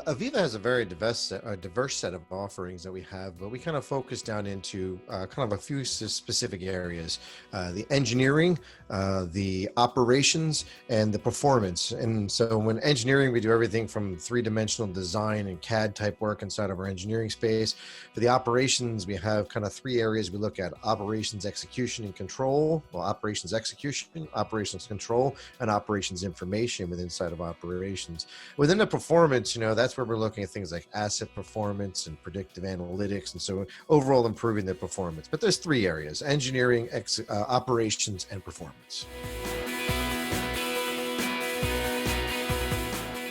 AVEVA has a very diverse set of offerings that we have, but we kind of focus down into kind of a few specific areas: the engineering, the operations, and the performance. And so, when engineering, we do everything from three-dimensional design and CAD type work inside of our engineering space. For the operations, we have kind of three areas we look at: operations execution and control. Well, operations execution, operations control, and operations information within inside of operations. Within the performance, that's where we're looking at things like asset performance and predictive analytics, and so overall improving the performance. But there's three areas: engineering, operations, and performance.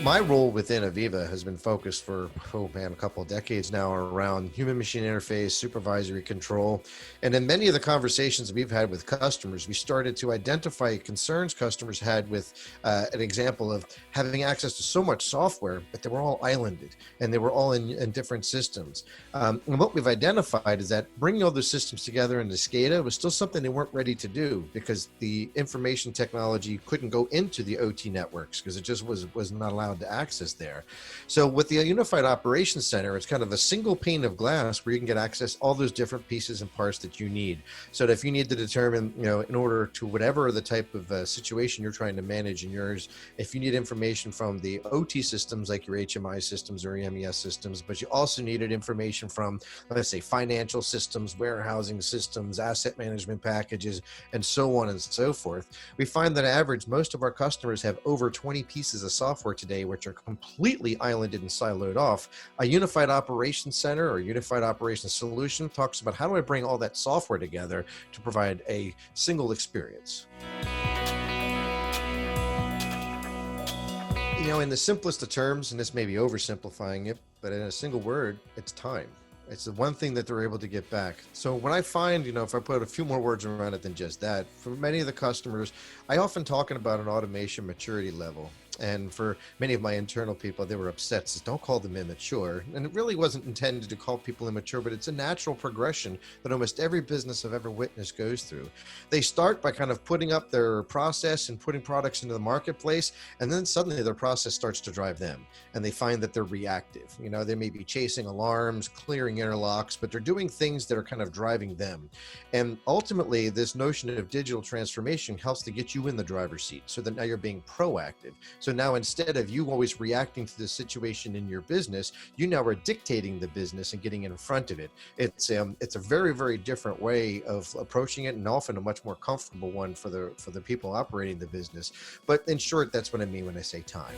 My role within AVEVA has been focused for, a couple of decades now around human machine interface, supervisory control. And in many of the conversations we've had with customers, we started to identify concerns customers had with an example of having access to so much software, but they were all islanded and they were all in different systems. And what we've identified is that bringing all those systems together into SCADA was still something they weren't ready to do, because the information technology couldn't go into the OT networks because it just was not allowed to access there. So with the Unified Operations Center, it's kind of a single pane of glass where you can get access all those different pieces and parts that you need. So that if you need to determine, in order to whatever the type of situation you're trying to manage in yours, if you need information from the OT systems like your HMI systems or MES systems, but you also needed information from, let's say, financial systems, warehousing systems, asset management packages, and so on and so forth. We find that on average, most of our customers have over 20 pieces of software today which are completely islanded and siloed off. A Unified Operations Center or Unified Operations Solution talks about how do I bring all that software together to provide a single experience. In the simplest of terms, and this may be oversimplifying it, but in a single word, it's time. It's the one thing that they're able to get back. So when I find, if I put a few more words around it than just that, for many of the customers, I often talking about an automation maturity level. And for many of my internal people, they were upset. So don't call them immature. And it really wasn't intended to call people immature, but it's a natural progression that almost every business I've ever witnessed goes through. They start by kind of putting up their process and putting products into the marketplace. And then suddenly their process starts to drive them. And they find that they're reactive. They may be chasing alarms, clearing interlocks, but they're doing things that are kind of driving them. And ultimately, this notion of digital transformation helps to get you in the driver's seat so that now you're being proactive. So now instead of you always reacting to the situation in your business, you now are dictating the business and getting in front of it. It's a very, very different way of approaching it, and often a much more comfortable one for the people operating the business. But in short, that's what I mean when I say time.